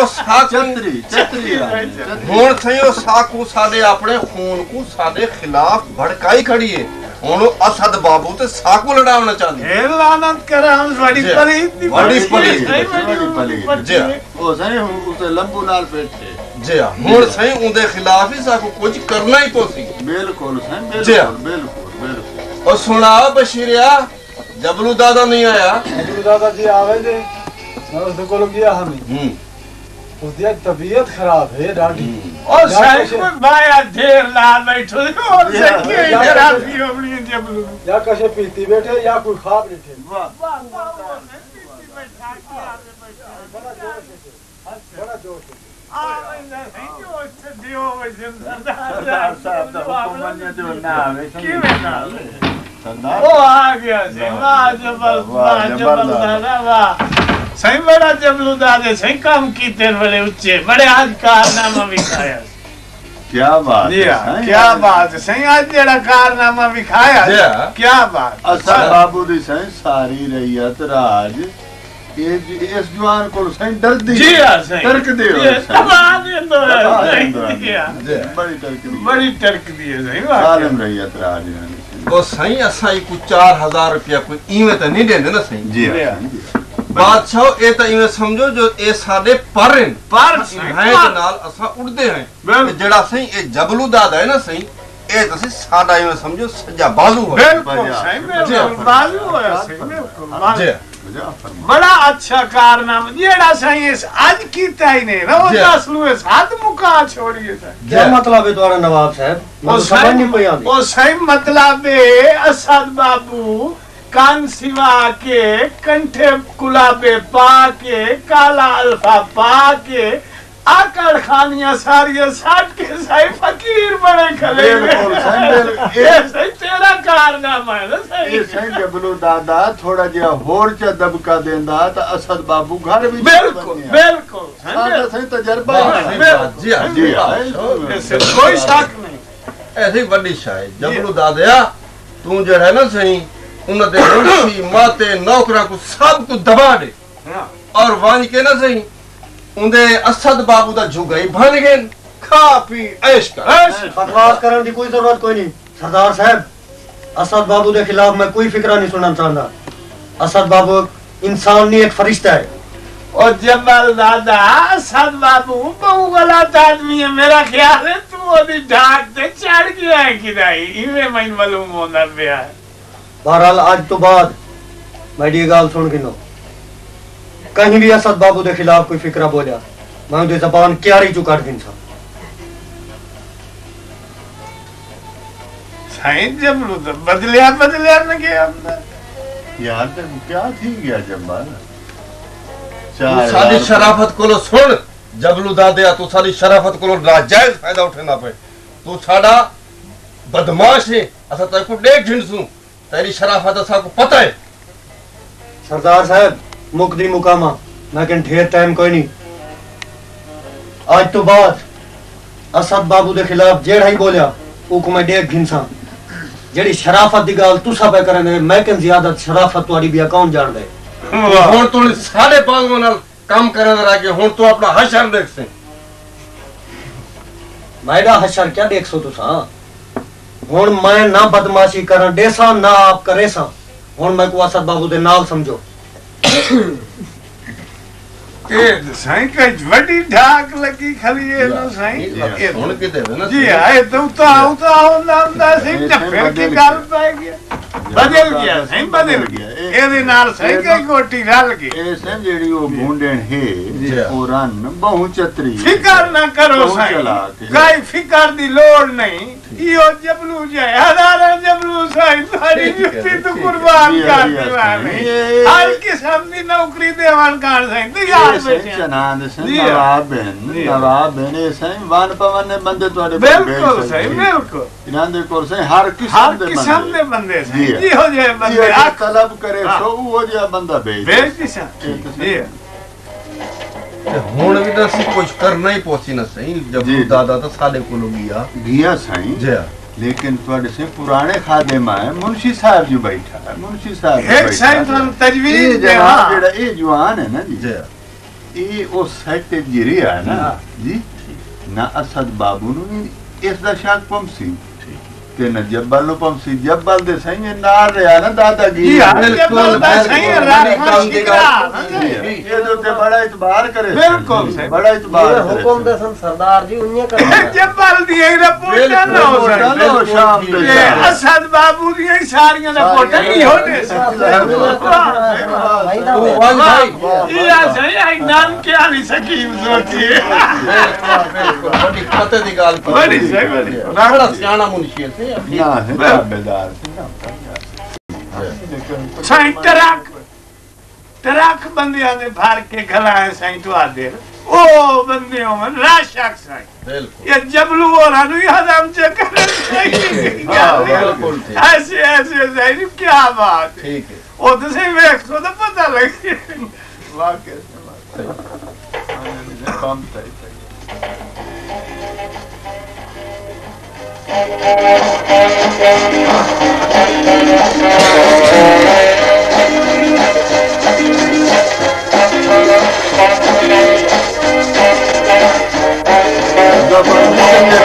चतरी चतरी हुण सही ओ साकू साडे अपने खून को साडे खिलाफ भड़काई खड़ी है। हुण असद बाबू ते साकू लड़ावना चाहंदी है। लानत कराम बड़ी पली जी ओ सही उसे लंबू नाल बैठे जी हुण सही उंदे खिलाफ ही साकू कुछ करना ही पोसी। बिल्कुल सही बिल्कुल और सुना बशीरिया जबलू दादा नहीं आया। जबलू दादा जी आवे जे उसको कोल गया हमें उसकी तबीयत खराब है डाडी और शायद कोई बाया ढेर ला बैठो और से के खराबी होनी है जबलू या कसे पीती बैठे या कोई खा बैठे वाह पीती बैठा के आगे बैठा बड़ा जोश है आ नहीं जो उससे दियो वैसे सरदार साहब दा हुकुम ने जो ना आवे की ना सरदार ओ आ गया से वाह जबल दादा वाह सही बड़ा जबलू दादे सही काम की तेरे बड़े उच्चे बड़े आज कारनामा भी खाया। क्या बात है क्या बात है सही आज जेड़ा कारनामा भी खाया क्या बात अच्छा बाबू दी सही सारी रैयत राज ये इस जवान को सही डर दी जी हां सही टर्क दे बड़ी टर्क दी है सही बात सालम रैयत राज वो सही असा ही कुछ 4000 रुपया कोई इवे तो नहीं देंदे ना सही जी बादशाह ए तो इवें समझो जो ए साडे पर हैं नाल असा उड़दे हैं जेड़ा सही ए जबलू दादा है ना सही ए तो साडा इवें समझो सजा बाजू है बिल्कुल सही में बाजू है सही में बड़ा अच्छा कारनामा जेड़ा सही आज कीता ही नहीं ना वो दसलू साथ मुका छोड़िए क्या मतलब है तुम्हारा नवाब साहब वो समझ नहीं पाया वो सही मतलब है असद बाबू कान सिवा के कंठे गुलाबे पा के काला अल्फा पा के आकड़ खानिया सारिया साट के सही फकीर बने खले सही तेरा कारनामा है ना सही सही जबलू दादा थोड़ा जिया होर च दबका देंदा त असद बाबू घर भी बिल्कुल बिल्कुल सही तजर्बा जी ऐसे कोई शक नहीं ऐसी बड़ी शायद जबलू दादा तू जो है ना सही उन्हें मुंशी माते नौकरा को सब को दबा दे और वांज के ना सही उन्हें असद बाबू दा झुगाई बन गए खा पी ऐश कर बकवास करने की कोई जरूरत कोई नहीं सरदार साहब असद बाबू के खिलाफ मैं कोई फिक्र नहीं सुनना चाहता। असद बाबू इंसान नहीं एक फरिश्ता है और जबल दादा असद बाबू बहु गलत आदमी है मेरा ख्याल है तू ओदी ढाक ते चढ़ गया है किदाई इवे मैं मालूम होना पिया है। बहरहाल आज तो बाद मेरी गाल सुन के नो कहीं भी असद बाबू के खिलाफ कोई फिक्रा बोलिया मैं उनकी जबान क्यारी चु काट दिन जब बदलिया न गया यार ते क्या थी गया जब्बार साडी शराफत कोलो सुन जबलू दादया तू साडी शराफत कोलो नाजायज फायदा उठाना पे तू साडा बदमाश है असा तो को देख झिंसू तेरी शराफत असा को पता है। सरदार साहब मुकदी मुकामा लेकिन ढेर टाइम कोई नहीं आज तो बाद असद बाबू के खिलाफ जेड़ा ही बोलिया उको मैं देख घिनसा जेड़ी शराफत दी गाल तू सब करने मैं कन ज्यादा शराफत वाली भी कौन जान दे हुन तू साडे पागों नाल काम करन राके हुन तू अपना हशर देख से मैडा हशर क्या देख सो तुसा हुन मैं ना बदमाशी करन देसा ना आप करेसा हुन मैं को असद बाबू दे नाल समझो ए साईं का बड़ी ढाक लगी खली है ना साईं ये सुन के देवे ना जी आए तो आओ नामदा सिंह फिर की गाल पाए गया बदल गया साईं बदल गया एदे नाल साईं के गोटी डाल के ए से जेडी ओ भूंडेन है ओ रन बहु चतरी फिकर ना करो साईं काई फिकर दी लोड़ नहीं इयो जबलू जे हजारा जबलू साईं सारी जुती तो कुर्बान कर दीवानी हर किस्म दी नौकरी देवान कान साईं तैयार चनांद से नवाब बहन से वान पवन ने बंदे तोड़े बिल्कुल सही बिल्कुल इनांदे कोर से हर किस्म दे बंदे जी हो जाए बंदे आ तलब करे सो हो जाए बंदा भेज दिशा जी हुन भी तो कुछ करना ही पोसी ना सही जब दादा तो साडे कोलो गया सही जी लेकिन थोड़े से पुराने खादे में मुंशी साहब जो बैठा है मुंशी साहब एक साइड तजवीज जेड़ा ए जवान है ना जी ये वो सेट जिरी है ना जी ना असद बाबू नु इसका शक पंसी के न जब्बल नु पंसी जब्बल दे सही नाल रहा ना दादाजी बिल्कुल सही ये तो ते बड़ा इतबार करे बिल्कुल सही बड़ा इतबार करे हुकुम दे सन सरदार जी उन्हें कर जब्बल दिए ना पूछा ना हो शाम ये असद बाबू दिए सारियां ना पोटा नहीं होने भाई ये सही है नाम क्या नहीं सकीम सोची बिल्कुल बड़ी पते दी गाल बड़ी सही बड़ी बड़ा सियाना मुंशी है ना है ताबेदार साईं तराक बंदियां ने भर के खलाए साईं तो आदे ओ बंदियों में राशक साईं बिल्कुल ये जबलू और हनु हदम चक्कर ऐसे ऐसे साईं क्या बात ठीक है ओ तो सही वेख तो पता लगे वाकई काम सही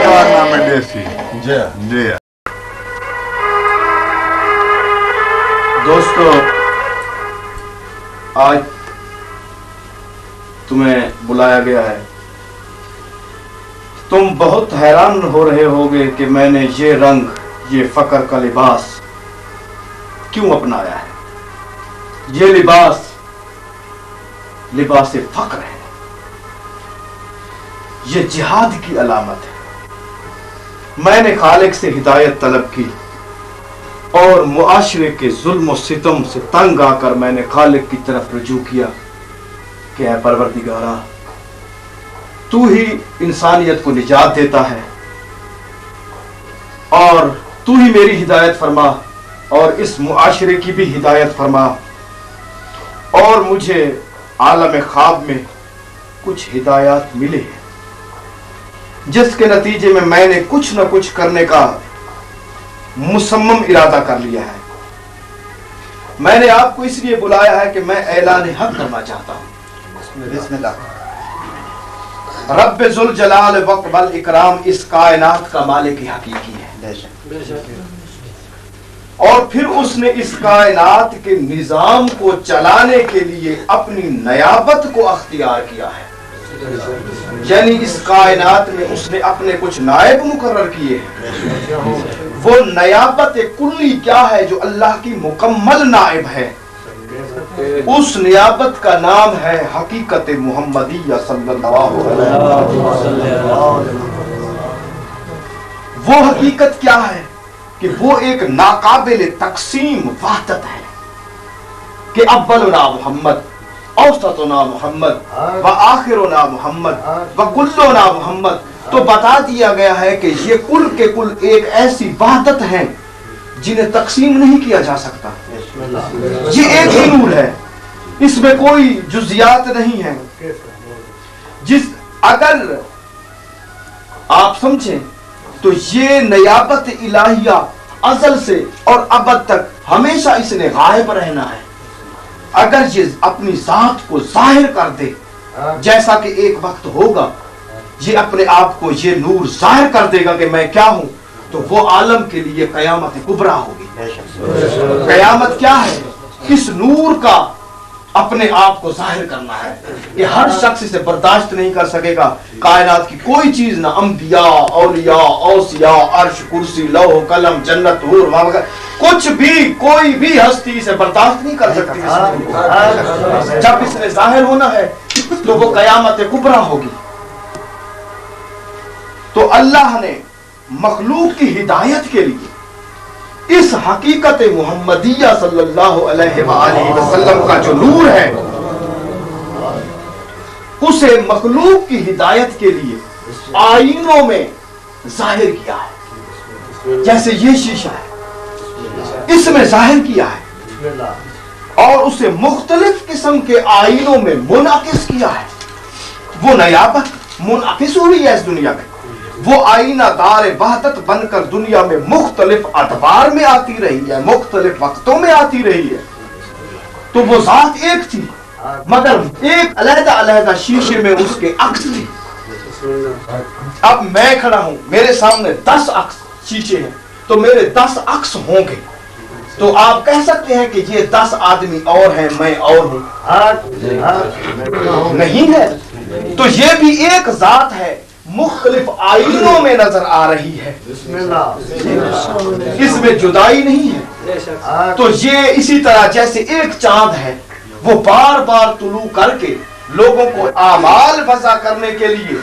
कारनामे देसी जी दोस्तों आज तुम्हें बुलाया गया है। तुम बहुत हैरान हो रहे होगे कि मैंने ये रंग, ये फकर का लिबास क्यों अपनाया है। ये लिबास लिबास फक्र है, ये जिहाद की अलामत है। मैंने खालिक से हिदायत तलब की और मुआशरे के जुल्म और सितम से तंग आकर मैंने खालिक की तरफ रुजू किया कि ऐ परवरदिगारा, तू ही इंसानियत को निजात देता है और तू ही मेरी हिदायत फरमा और इस मुआशरे की भी हिदायत फरमा। और मुझे आलम ख्वाब में कुछ हिदायत मिले हैं जिसके नतीजे में मैंने कुछ न कुछ करने का मुसम्मम इरादा कर लिया है। मैंने आपको इसलिए बुलाया है कि मैं ऐलान हक करना चाहता हूं। बिस्मिल्लाह। रब्बे जुल जलाल वक़्बल इकराम इस कायनात का मालिक हकीकी है और फिर उसने इस कायनात के निजाम को चलाने के लिए अपनी नयाबत को अख्तियार किया है। यानी इस कायनात में उसने अपने कुछ नायब मुकर्रर किए हैं। वो नयाबत कुल्ली क्या है जो अल्लाह की मुकम्मल नायब है, उस नियाबत का नाम है हकीकत मुहम्मदिया सल्लल्लाहु अलैहि वसल्लम। वो हकीकत क्या है कि वो एक नाकाबिल तकसीम वहदत है कि अव्वलुना मोहम्मद, औसतुना मोहम्मद व आखिरुना मोहम्मद व कुल्लुना मोहम्मद। तो बता दिया गया है कि ये कुल के कुल एक ऐसी वहदत है जिन्हें तकसीम नहीं किया जा सकता। ये एक ही नूर है, इसमें कोई जुजियात नहीं है। जिस अगर आप समझें तो ये नयाबत इलाहिया अज़ल से और अबद तक हमेशा इसने गायब रहना है। अगर ये अपनी जात को जाहिर कर दे, जैसा कि एक वक्त होगा, ये अपने आप को ये नूर जाहिर कर देगा कि मैं क्या हूं, तो वो आलम के लिए कयामत कुबरा होगी। कयामत क्या है? इस नूर का अपने आप को जाहिर करना है कि हर शख्स इसे बर्दाश्त नहीं कर सकेगा। कायनात की कोई चीज ना, अंबिया, औलिया, औसिया, अर्श, कुर्सी, लौह कलम, जन्नत, हूर, वगैरह, कुछ भी कोई भी हस्ती इसे बर्दाश्त नहीं कर सकती। जब इसने जाहिर होना है तो वो कयामत कुबरा होगी। तो अल्लाह ने मखलूक की हिदायत के लिए इस हकीकत मुहम्मदिया सल्लल्लाहु अलैहि वसल्लम का जो नूर है, उसे मखलूक की हिदायत के लिए आईनों में जाहिर किया है। जैसे ये शीशा है, इसमें जाहिर किया है और उसे मुख्तलिफ किस्म के आईनों में मुनाकिस किया है। वो नयाबत मुनाकिस हुई है इस दुनिया में। वो आईना दार वहदत बनकर दुनिया में मुख्तलिफ अदवार में आती रही है, मुख्तलिफ वक्तों में आती रही है। तो वो जात एक थी मगर एक अलहदा अलहदा शीशे में उसके अक्स थे। अब मैं खड़ा हूं, मेरे सामने 10 अक्स शीशे हैं, तो मेरे 10 अक्स होंगे, तो आप कह सकते हैं कि ये 10 आदमी और हैं, मैं और हूं? नहीं है। तो ये भी एक जात है, मुख्तलिफ आईनों में नजर आ रही है, इसमें जुदाई नहीं है। तो ये इसी तरह जैसे एक चांद है, वो बार बार तुलू करके लोगों को आमाल वज़ा करने के लिए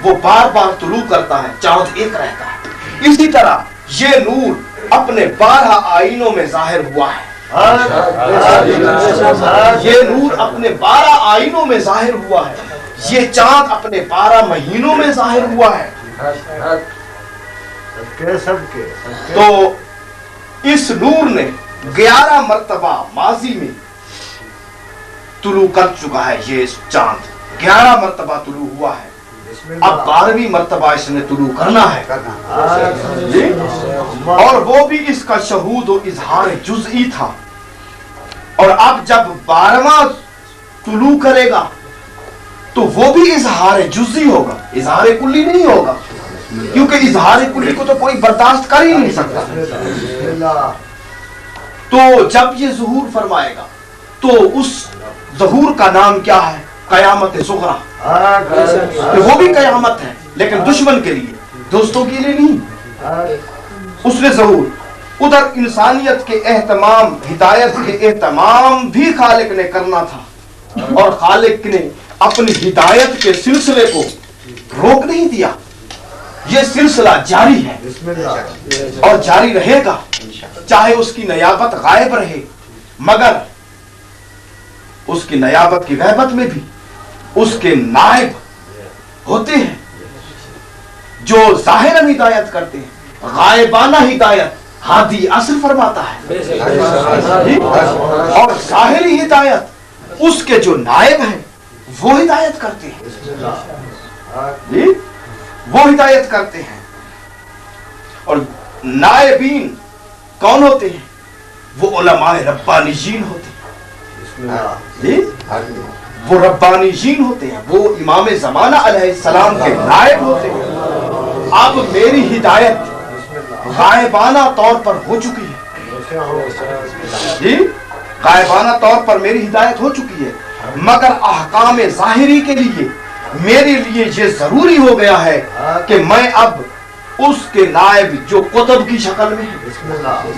वो बार बार तुलू करता है, चांद एक रहता है। इसी तरह ये नूर अपने 12 आईनों में जाहिर हुआ है। ये नूर अपने 12 आईनों में जाहिर हुआ है। ये चांद अपने 12 महीनों में जाहिर हुआ है। तो इस नूर ने 11 मर्तबा माजी में तुलू कर चुका है। ये चांद 11 मर्तबा तुलू हुआ है, अब 12वीं मर्तबा इसने तुलू करना है। और वो भी इसका शहूद और इजहार जुज़ई था। और अब जब 12वां तुलू करेगा तो वो भी इजहार जुज़ई होगा, इजहार कुल्ली नहीं होगा, क्योंकि इजहार कुल्ली को तो कोई बर्दाश्त कर ही नहीं सकता। तो जब ये ज़ुहूर फरमाएगा तो उस ज़ुहूर का नाम क्या है? कयामत सुग़रा। तो वो भी कयामत है, लेकिन दुश्मन के लिए, दोस्तों के लिए नहीं। उसने ज़ुहूर उधर इंसानियत के एहतमाम, हिदायत के एहतमाम भी खालिक ने करना था, और खालिक ने अपनी हिदायत के सिलसिले को रोक नहीं दिया। ये सिलसिला जारी है और जारी रहेगा, चाहे उसकी नयाबत गायब रहे, मगर उसकी नयाबत की गैबत में भी उसके नायब होते हैं जो ज़ाहिरन हिदायत करते हैं। गायबाना हिदायत हादी असर फरमाता है, और ज़ाहिरी हिदायत उसके जो नायब हैं वो हिदायत करते हैं, वो हिदायत करते हैं। और नायबीन कौन होते हैं? वो उलमाए रब्बानीजीन होते हैं, वो रब्बानीजीन होते हैं, वो इमाम ज़माना अलैहिस्सलाम के नायब होते हैं। अब मेरी हिदायत गायबाना तौर पर हो चुकी है, गायबाना तौर पर मेरी हिदायत हो चुकी है, मगर अहकाम ज़ाहिरी के लिए मेरे लिए ये जरूरी हो गया है कि मैं अब उसके नायब जो कुतुब की शक्ल में है,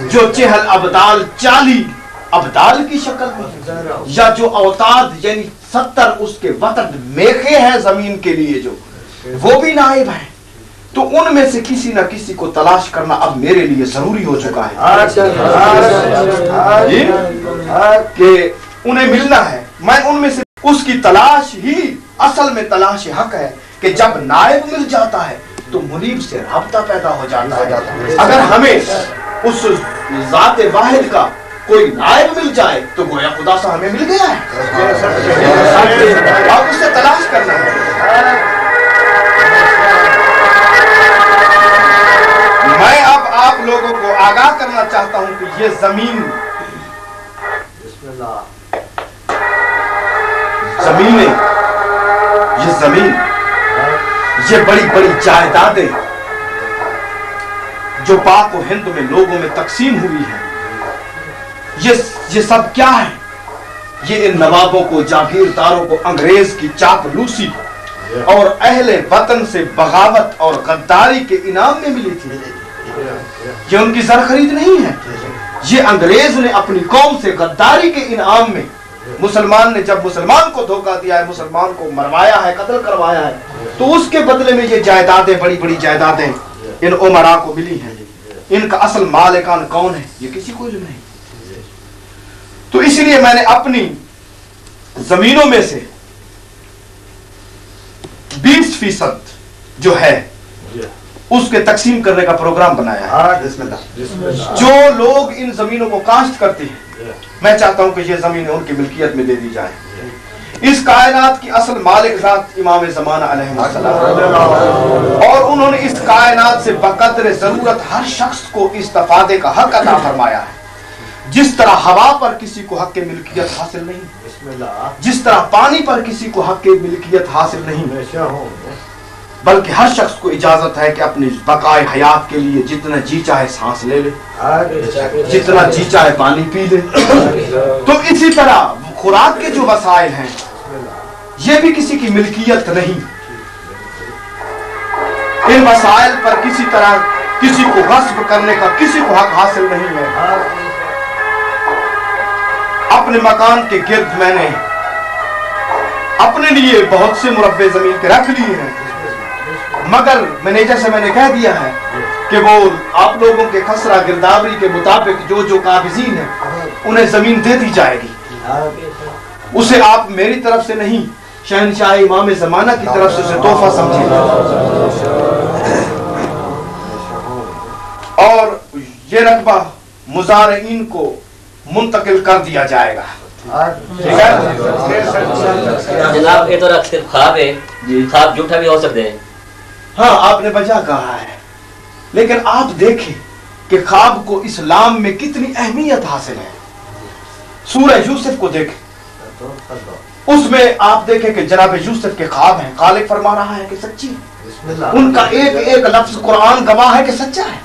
जो चहल अबदाल 40 अबदाल की शक्ल में, या जो अवताद यानी 70 उसके वतन मेखे हैं जमीन के लिए, जो वो भी नायब हैं, तो उनमें से किसी न किसी को तलाश करना अब मेरे लिए जरूरी हो चुका है कि उन्हें मिलना है। मैं उनमें से उसकी तलाश ही असल में तलाश हक है कि जब नायब मिल जाता है तो मुनीब से राब्ता पैदा हो जाता है। अगर हमें उस ज़ात वाहिद का कोई नायब मिल जाए तो गोया खुदा सा हमें मिल गया है, अब उससे तलाश करना है। मैं अब आप लोगों को आगाह करना चाहता हूं कि ये जमीन, जमीनें, ये जमीन, ये बड़ी बड़ी जायदादें जो पाक व हिंद में लोगों में तकसीम हुई है, ये सब क्या है? ये इन नवाबों को, जागीरदारों को अंग्रेज की चापलूसी और अहले वतन से बगावत और गद्दारी के इनाम में मिली थी। ये उनकी जर खरीद नहीं है, ये अंग्रेज ने अपनी कौम से गद्दारी के इनाम में, मुसलमान ने जब मुसलमान को धोखा दिया है, मुसलमान को मरवाया है, कत्ल करवाया है, तो उसके बदले में ये जायदादें, बड़ी बड़ी जायदादें इन उमरा को मिली हैं। इनका असल मालिकान कौन है? ये किसी को नहीं। तो इसलिए मैंने अपनी जमीनों में से 20% जो है उसके तकसीम करने का प्रोग्राम बनाया है। जो लोग इन जमीनों को काश्त करते हैं, मैं चाहता हूं कि ये जमीनें उनकी मिल्कियत में दे दी जाए। इस कायनात की असल मालिक ज़ात इमाम ज़माना अलैहिस्सलाम, और उन्होंने इस कायनात से बकदर जरूरत हर शख्स को इस्तिफादे का हक अता फरमाया है। जिस तरह हवा पर किसी को हक मिल्कियत हासिल नहीं, जिस तरह पानी पर किसी को हक मिल्कियत हासिल नहीं, बल्कि हर शख्स को इजाजत है कि अपनी बकाए हयात के लिए जितना जी चाहे सांस ले ले, जितना जी चाहे पानी पी ले। तो इसी तरह खुराक के जो वसाइल हैं ये भी किसी की मिल्कियत नहीं। इन वसाइल पर किसी तरह किसी को गस्ब करने का किसी को हक हासिल नहीं है। अपने मकान के गिर्द मैंने अपने लिए बहुत से मुरब्बे जमीन के रख लिए हैं, मगर मैनेजर से मैंने कह दिया है कि वो आप लोगों के खसरा गिरदावरी के मुताबिक जो जो काबिजीन है उन्हें जमीन दे दी जाएगी। उसे आप मेरी तरफ से नहीं, शहनशाह इमाम ज़माना की तरफ से उसे तोहफा समझिए और ये रकबा मुजारिन को मुंतकिल कर दिया जाएगा। ठीक है जनाब, ये तो सिर्फ ख्वाब है, ख्वाब झूठा भी हो सकते हैं। हाँ, आपने बजा कहा है, लेकिन आप देखें कि ख्वाब को इस्लाम में कितनी अहमियत हासिल है। सूरह यूसुफ को देखें, उसमें आप देखें कि जनाब यूसुफ के ख्वाब हैं, खालिक फरमा रहा है कि सच्ची है, उनका एक एक लफ्ज कुरान गवाह है कि सच्चा है।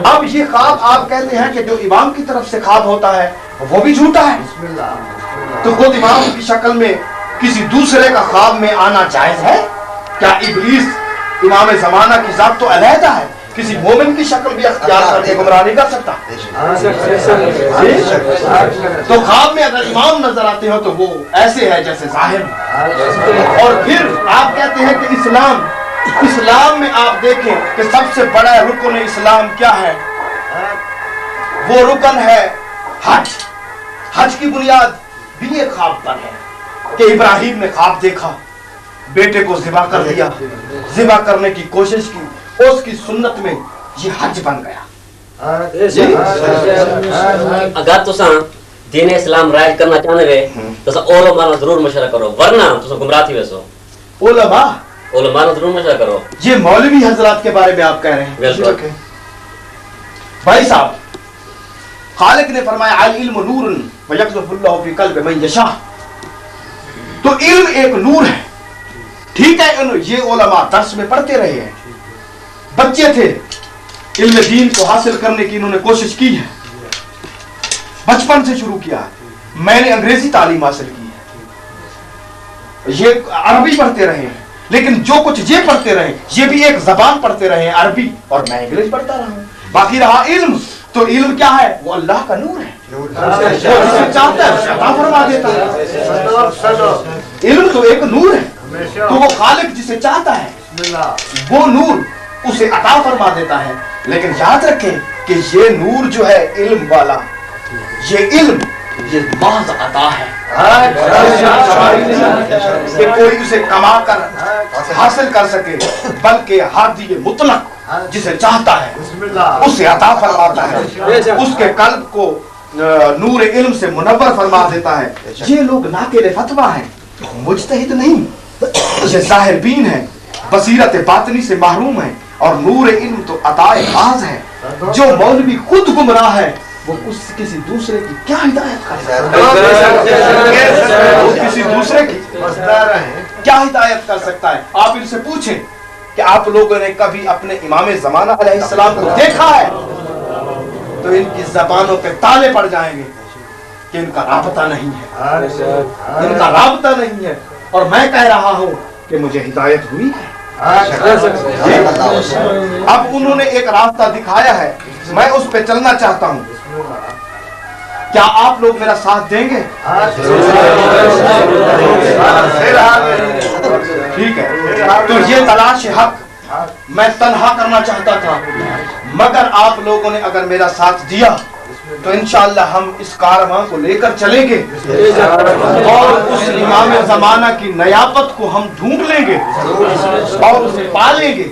अब ये ख्वाब आप कहते हैं कि जो इमाम की तरफ से ख्वाब होता है वो भी झूठा है, तो खुद इमाम की शक्ल में किसी दूसरे का ख्वाब में आना जायज है? क्या इब्लीस इमाम ज़माना की जात तो अलहदा है, किसी मोमिन की शक्ल भी अख्तियार करके गुमराह नहीं कर सकता। तो ख्वाब में अगर इमाम नजर आते हो तो वो ऐसे है जैसे जाहिर। और फिर आप कहते हैं कि इस्लाम में आप देखें कि सबसे बड़ा रुकन इस्लाम क्या है? वो रुकन है हज। हज की बुनियाद भी एक ख्वाब पर है कि इब्राहिम ने ख्वाब देखा, बेटे को ज़िबा कर दिया, ज़िबा करने की कोशिश की, उसकी सुन्नत में ये हज बन गया। अगर तुसा दीन इस्लाम राइज करना चाहते वे तो ओलमा ना जरूर मशवरा करो, वरना तुसा गुमराह थी वैसो। ओलमा ना जरूर मशवरा करो। ये मौलवी हजरात के बारे में आप कह रहे हैं? बिल्कुल भाई साहब, खालिक ने फरमाया अल इल्मु नूरुन व यक़ज़फ़ुल्लाहु फ़ी क़ल्बि मन यशा। तो इल्म एक नूर है, ठीक है। ये उलमा दर्स में पढ़ते रहे हैं, बच्चे थे, इल्म दीन को हासिल करने की इन्होंने कोशिश की है, बचपन से शुरू किया है। मैंने अंग्रेजी तालीम हासिल की है, ये अरबी पढ़ते रहे हैं, लेकिन जो कुछ ये पढ़ते रहे ये भी एक जबान पढ़ते रहे हैं, अरबी, और मैं इंग्लिश पढ़ता रहा हूं। बाकी रहा इल्म, तो इल्म क्या है? वो अल्लाह का नूर है, जिसे चाहता है अता फरमा देता है। इल्म तो एक नूर है, तो वो खालिक जिसे चाहता है वो नूर उसे अता फरमा देता है। लेकिन याद रखें कि ये नूर जो है इल्म वाला, ये इल्म ये महज अता है कि कोई उसे कमा कर हासिल कर सके, बल्कि हादी मुतलक जिसे चाहता है उसे अता फरमाता है, उसके कल्ब को नूर इल्म से मुनव्वर फरमा देता है। ये लोग नाकिल फतवा हैं, मुज्तहिद नहीं, ये जाहिर बीन है, बसीरत बातनी से महरूम है, और नूर इल्म तो अताए खास है। जो मौलवी खुद गुमराह है वो किसी दूसरे की क्या हिदायत कर सकता है? वो किसी दूसरे की क्या हिदायत कर सकता है? आप इनसे पूछें कि आप लोगों ने कभी अपने इमाम ज़माना अलैहिस्सलाम को देखा है? तो इनकी जबानों पे ताले पड़ जाएंगे कि इनका राबता नहीं है, इनका राबता नहीं है। और मैं कह रहा हूं कि मुझे हिदायत हुई है। अब उन्होंने एक रास्ता दिखाया है, मैं उस पे चलना चाहता हूं। क्या आप लोग मेरा साथ देंगे? ठीक है। तो ये तलाश हक मैं तन्हा करना चाहता था, मगर आप लोगों ने अगर मेरा साथ दिया तो इंशाअल्लाह हम इस कारवां को लेकर चलेंगे और उस इमाम ज़माना की नयाबत को हम ढूंढ लेंगे और उसे पालेंगे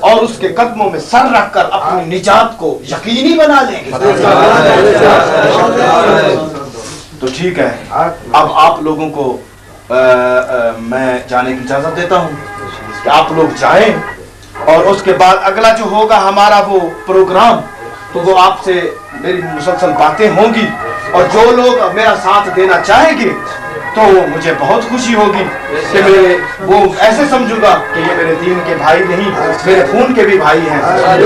और उसके कदमों में सर रखकर अपनी निजात को यकीनी बना लेंगे। तो ठीक है, अब आप लोगों को मैं जाने की इजाजत देता हूं कि आप लोग जाएं, और उसके बाद अगला जो होगा हमारा वो प्रोग्राम तो वो आपसे मेरी मुसलसल बातें होंगी, और जो लोग मेरा साथ देना चाहेंगे तो मुझे बहुत खुशी होगी कि मैं वो ऐसे समझूंगा कि ये मेरे दीन के भाई नहीं, मेरे खून के भी भाई हैं,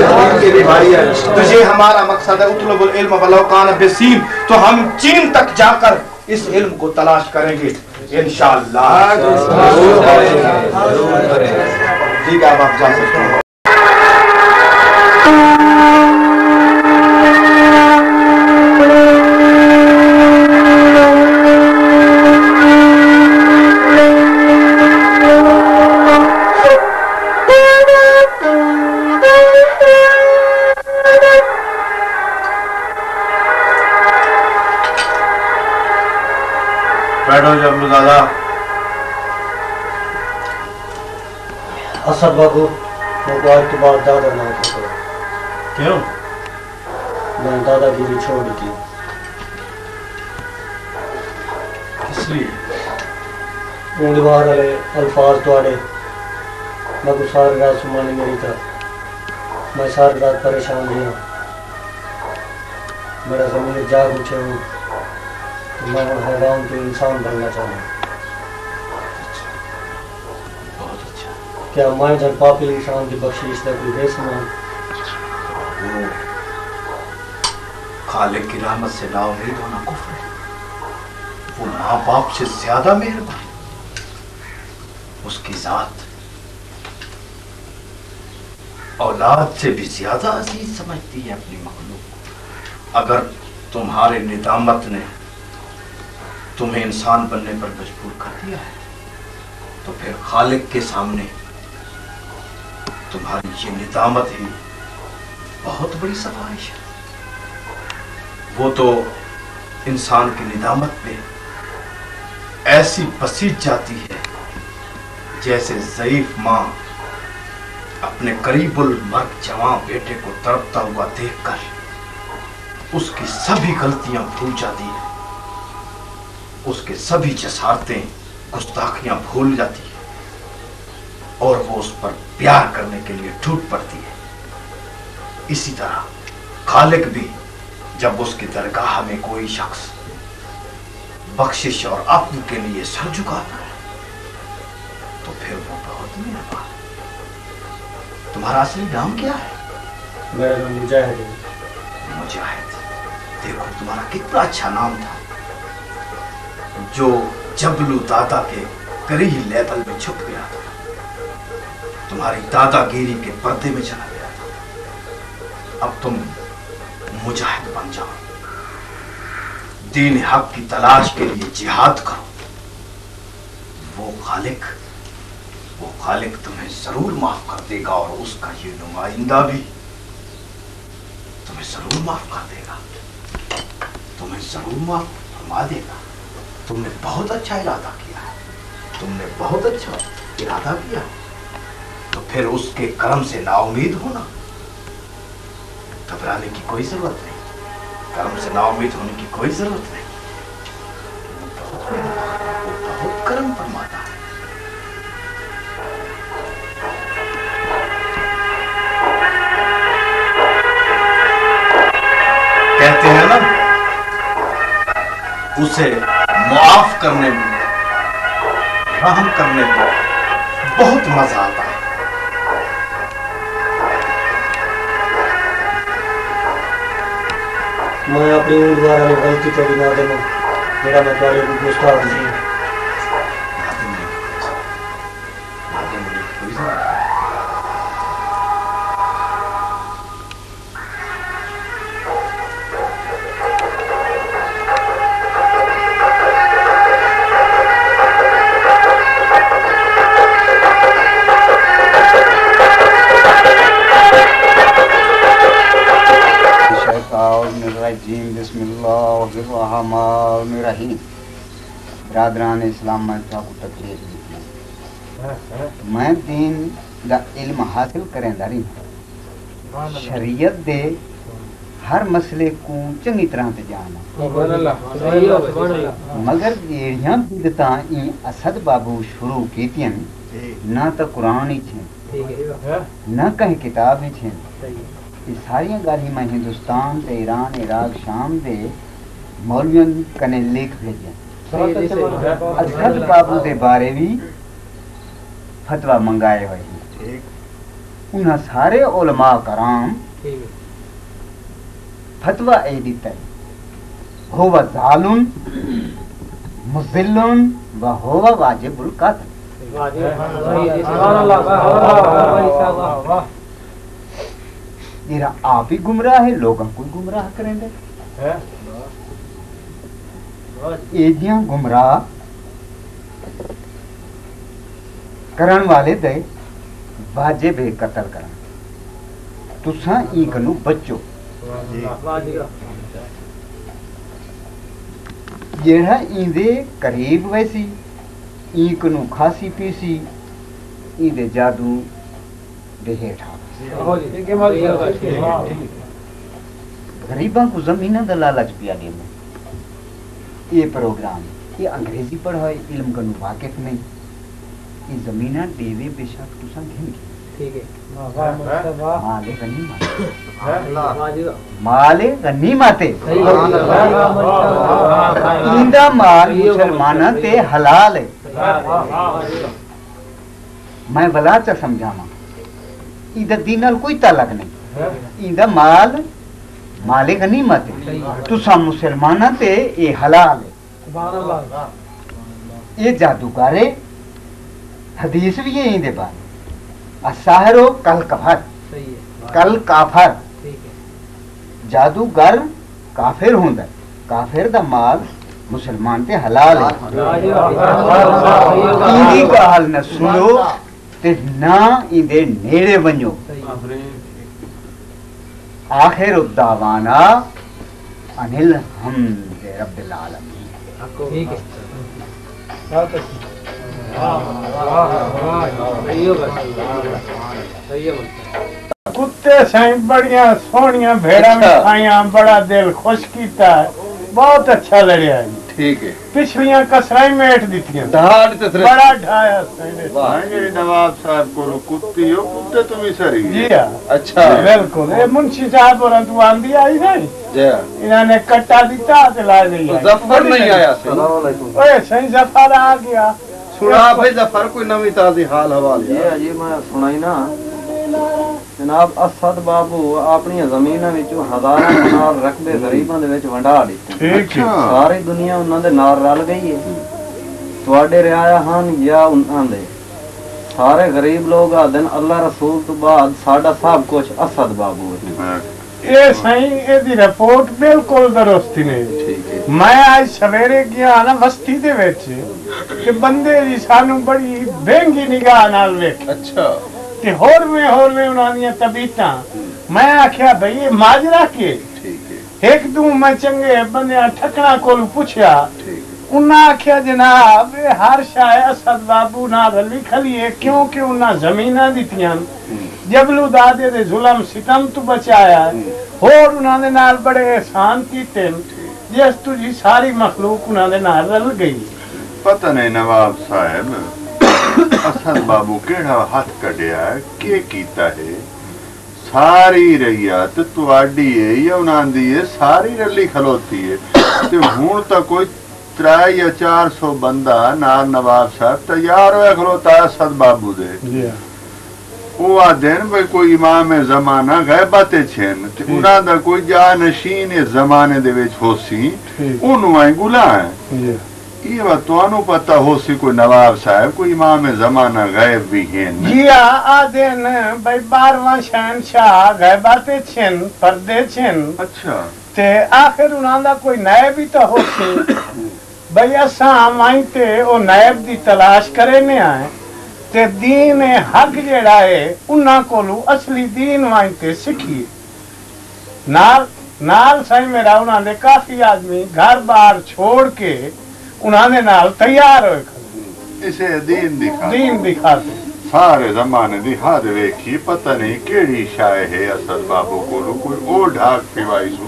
खून के भी भाई हैं। तो ये हमारा मकसद है, उतलबुल इल्म वलौ कान बिसीन। तो हम चीन तक जाकर इस इल्म को तलाश करेंगे इंशाअल्लाह। ठीक है, अब आप जा सकते हैं। बैठो जबलू दादा। असद बाबू मुझको आज के बाद दादा ना करो। क्यों? मैंने दादागिरी छोड़ दी। इसलिए उंगलीवार वाले अल्फाज थोड़े मैं को सारी रात सुमानी मेरी था। मैं सारी रात परेशान रहा। मेरा ज़मीर जाग उठे हूँ तो मैं हैरान तो इंसान बनना चाहूँ। बहुत अच्छा। क्या मैं जब पापी इंसान की बख्शीश का कोई दे सुना? वो खालिक की रहमत से नाउमीद होना कुफ्र है। वो माँ बाप से ज्यादा मेहरबान, उसकी जात औलाद से भी ज्यादा अजीज समझती है अपनी मखलूक। अगर तुम्हारे निदामत ने तुम्हें इंसान बनने पर मजबूर कर दिया है तो फिर खालिक के सामने तुम्हारी ये निदामत ही बहुत बड़ी सिफारिश है। वो तो इंसान की निदामत पे ऐसी बसीज जाती है जैसे ज़ईफ माँ अपने करीबुल मर्ग जवां बेटे को तड़पता हुआ देखकर उसकी सभी गलतियां भूल जाती है, उसके सभी जसारतें गुस्ताखियां भूल जाती है और वो उस पर प्यार करने के लिए टूट पड़ती है। इसी तरह खालिक भी जब उसकी दरगाह में कोई शख्स बख्शिश और अफ़्व के लिए सर झुकाता है तो फिर वो बहुत मेहरबान। तुम्हारा असली नाम क्या है? मेरा नाम मुजाहिद है। मुजाहिद, देखो तुम्हारा कितना अच्छा नाम था, जो जबलू दादा के करीब लेवल में छुप गया था, तुम्हारी दादागिरी के पर्दे में चला गया था। अब तुम मुजाहिद बन जाओ, दीन हक की तलाश के लिए जिहाद करो। वो खालिक तुम्हें जरूर माफ कर देगा और उसका ये नुमाइंदा भी तुम्हें जरूर माफ कर देगा, तुम्हें जरूर माफ फरमा देगा। तुमने बहुत अच्छा इरादा किया है, तुमने बहुत अच्छा इरादा किया, तो फिर उसके करम से नाउमीद होना। घबराने की कोई जरूरत नहीं, करम से नाउमीद होने की कोई जरूरत नहीं। वो बहुत करम फरमाता है। कहते हैं ना, उसे मुआफ करने में, रहम करने में बहुत मजा आता है। मैं अपनी उम्मीदवार वाली गलती तो भी ना देना, मेरा मतलब को गुस्ताख नहीं। बिरादरान इस्लाम में को तकलीफ दी। मैं दीन का इल्म हासिल करें दारी शरीयत दे हर मसले को चंगी तरह से जाना, मगर जेड़ियां बिदतां ई असद बाबू शुरू कीतियन ना तो कुरान ही छे ना कहीं किताब ही छे, ये सारियां गाली मैं हिंदुस्तान ते ईरान इराक शाम दे मौलवियन कने लेख भेजे असद बाबू दे बारे भी फतवा मंगाए हुए हैं। उन्हें सारे उलमा कराम फतवा ए दिता है हुवा जालुन मुज़िल्लुन व हुवा वाजिबुल कत्ल। जेरा आप ही गुमराह है लोगों को गुमराह करेंगे। एदियां गुमराह करण वाले दे वाजिब है कत्ल करना। तुसा ई कनु बच्चो जेड़ा इंदे करीब वैसी ई कनु खासी पीसी इंदे जादू दे हेठा गरीबा को जमीना दा लालच पिया दे में ये प्रोग्राम ये अंग्रेजी पढ़ाए इल्म कनु वाकिफ नहीं ये जमीना देवे बेशक तुसा घिन ठीक है माले गनीमते इंदा माल मुसलमाना ते हलाल है। मैं भला च समझावा इदा दीन नाल कोई ताल्लुक नहीं। इंदा माल माले गनीमत है तुसा मुसलमाना ते ये हलाल है। ये जादूगारे हदीस भी है इंदे बारे असाहरो कल काफर जादूगर काफिर होंदा काफिर दा माल मुसलमान ते हलाल है। इंदी का हाल न सुनो ते ना इंदे नेड़े वञो। आखिर दावाना अनिल हमदे रब्बिल आलमीन। ठीक है कुत्ते साईं बढ़िया सोनिया भेड़ा मिठाइया बड़ा दिल खुश कीता बहुत अच्छा लड़िया है। ठीक है पिछलियां कसराई मेट दितियां बड़ा ढाया नवाब साहब को कुत्ती हो कुत्ते तुम ही सरी जी अच्छा बिल्कुल ये मुंशी साहब और तू आंदी आई नहीं इन्होंने कट्टा दिता ते ला गई जफर नहीं आया ओए सही जफर आ गया सुना भाई जफर कोई नवी ताजी हाल हवाल ये मैं सुनाई ना जनाब असद बाबू अपनी जमीन विचों हज़ारां कनाल रकबे गरीबां दे विच वंडा दित्ते। सारी दुनिया उन्हां दे नाल रल गई है। तुहाडे रिआया हन या उन्हां दे सारे गरीब लोग आदन अल्लाह रसूल तो बाद साडा सब कुछ असद बाबू है। ये सही एदी रिपोर्ट बिल्कुल दुरुस्त ने। मैं आज सवेरे गया ना बस्ती दे विच कि बंदे जी सानू बड़ी बेंगी निगाह नाल वेख अच्छा ते होर में उन्हां दी तबीयतां मैं आख्या भाई ये माजरा के ठीक है एक दू मैं चंगे बंदे ठकना कोल पूछया उन्हां आख्या जनाब हर शाय असद बाबू नाल लिखली है क्योंकि उन्हां जमीनां दित्तियां जबलू दादे दे जुल्म सितम तो बचाया होर उन्हां दे नाल बड़े एहसान कीते जिस तुझी सारी मखलूक उन्हां दे नाल रल गई। पता नहीं नवाब साहब असद बाबू केड़ा हाथ कढ़िया के कीता है सारी रैयत तुआडी है या उन्हां दी है सारी रली खलोती है ते हुण तक कोई 300 या 400 बंदा नाल नवाब साहब तैयार होया खलोता असद बाबू दे वो आदेन भाई कोई इमाम जमाना गैबते छेन ते उन्हां दा कोई जानशीन जमाने दे विच होसी उन्हों आई गुला है ये बात तो पता हो सी कोई नवाब साहब कोई इमाम जमाना गैब भी हैं जी आदेन भाई 12वां शहनशाह गैबाते छेन पर्दे छेन अच्छा ते आखिर उन्हां दा कोई नायब भी तो हो सी भाई असां माई ते ओ नायब दी तलाश करे ने आए ते दीन हक जेड़ा है उन्हां कोलू असली दीन वाई ते सीखी नाल नाल साईं मेरा उन्हां दे काफी आदमी घर बार छोड़ के उन्होंने नाल तैयार हो इसे दीन दिखाते सारे जमाने दी हाद वेखी पता नहीं केड़ी शाय है असद बाबू को कोई ओ ढाक पिवाई सु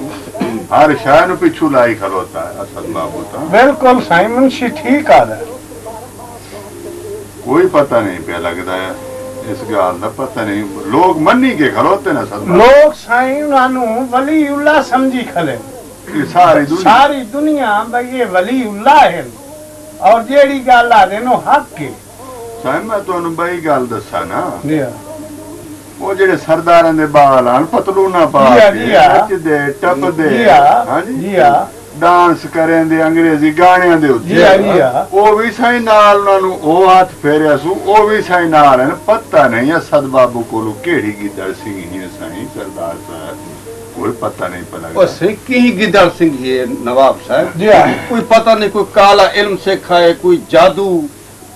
हर शाय नु पिछू लाई खलोता है असद बाबू ता बिल्कुल साईं मुंशी ठीक आ रहा कोई पता नहीं पे लगदा है इस गाल का पता नहीं लोग मन्नी के खलोते ना सब लोग साईं उन्हां वली उल्लाह समझी खले सारी दुनिया भाई ये वली उल्लाह है और जेड़ी गल आ देनो हक है साईं मैं तुहानू बई गल दसा ना वो जेड़े सरदारां दे बाल आन पतलूना पा के नचदे टपदे हां जी डांस करें दे अंग्रेजी गाणियां दे उत्ते ओ भी साईं नाल उन्हां नू ओ हाथ फेरिया सु ओ भी साईं नाल है पता नहीं असद बाबू कोलो केड़ी गिदड़ सिंह ही साईं सरदार साहब कोई पता नहीं पड़ा ओ सिक्की ही गिदड़ सिंह है नवाब साहब कोई पता नहीं कोई काला इल्म सिखाए कोई जादू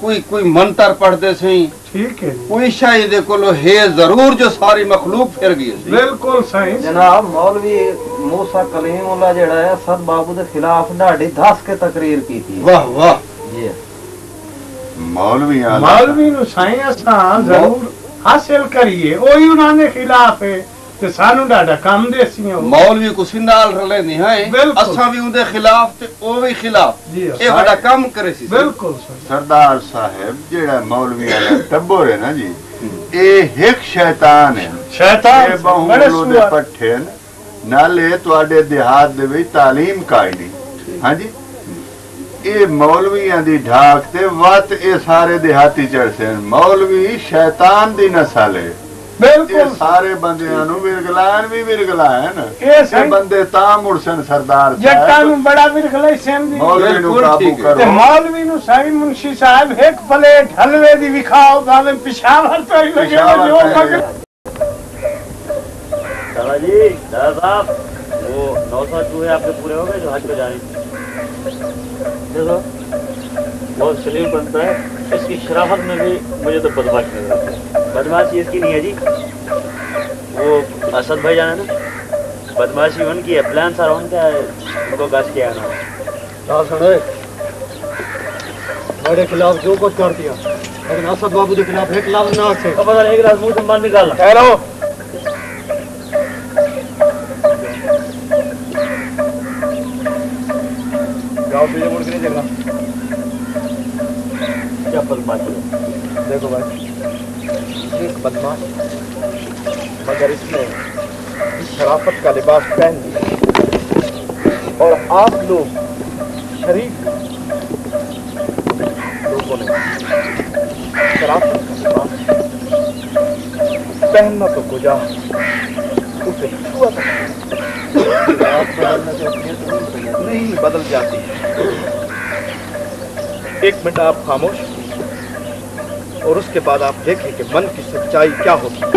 कोई मंत्र पढ़ते सही ठीक है कोई शायद कोलो है जरूर जो सारी मखलूक फिर गई बिल्कुल सही जनाब मौलवी मूसा कलीमुल्लाह जेड़ा है असद बाबू के खिलाफ ढाडी धस के तकरीर की थी वाह वाह जी मौलवी नु साईं असा जरूर हासिल करिए ओही उन्हां खिलाफ है ते सानू डाडा काम देसियो मौलवी को सिंदाल रले नहीं है असा भी उनके खिलाफ ते ओ भी खिलाफ ए बड़ा काम करे सी बिल्कुल सरदार साहब जेड़ा मौलवी वाला टब्बर है ना जी ए एक शैतान है शैतान बड़े सुअर पट्ठे नाले तुहाडे देहात दे विच तालीम काई नहीं हां जी ए मौलवियां दी ढाक ते वत ए सारे देहाती चढ़से मौलवी शैतान दी नस्ल है बिल्कुल सारे बंदियां नु विरगलान भी विरगलान ए बंदे ता मुरसन सरदार जट्टा नु बड़ा विरगलाई सेन दी मौलवी नु काबू करो ते मौलवी नु साईं मुंशी साहब एक प्लेट हलवे दी विखाओ भावे पेशावर तो ही लगे जो मगर दादा जी दादा साहब वो 900 चूहे आपके पूरे हो गए जो हज पे जा रही देखो बहुत सलीम बनता है इसकी शराफत में भी मुझे तो बदमाश लग रहा है बदमाशी इसकी नहीं है जी वो असद भाई जाना ना बदमाशी उनकी है प्लान सारा उनका है उनको कश किया ना सुनो मेरे खिलाफ जो कुछ कर दिया लेकिन असद बाबू के खिलाफ एक लाभ ना से पता नहीं एक रात मुंह संभाल निकालना कह रहा जाओ पीछे मुड़ के नहीं देखना क्या बदमाशी देखो भाई एक बदमाश मगर इसने शराफत का लिबास पहन लिया और आप लोग शरीफ लोगों ने शराफत का लिबास पहनना तो गुजा उसे छुआ नहीं बदल जाती है एक मिनट आप खामोश और उसके बाद आप देखें कि मन की सच्चाई क्या होती है।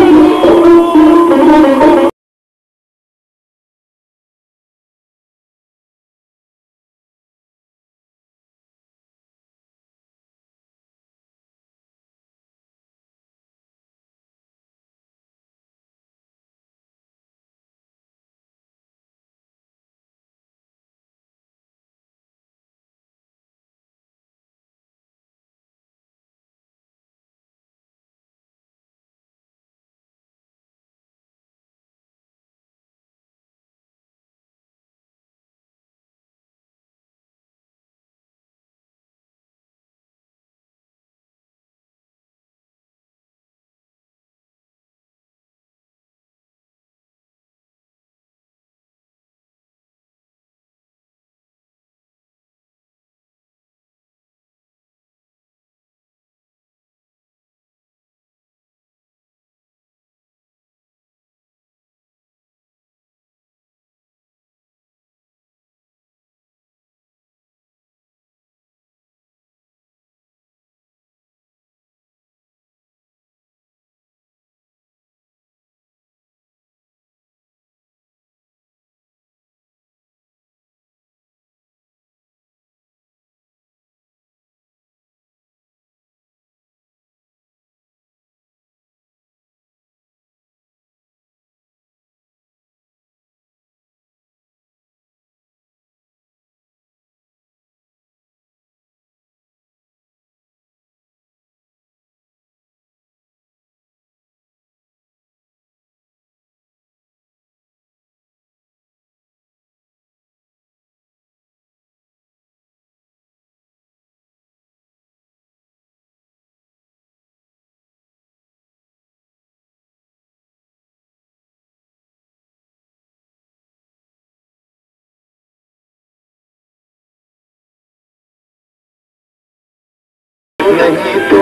नहीं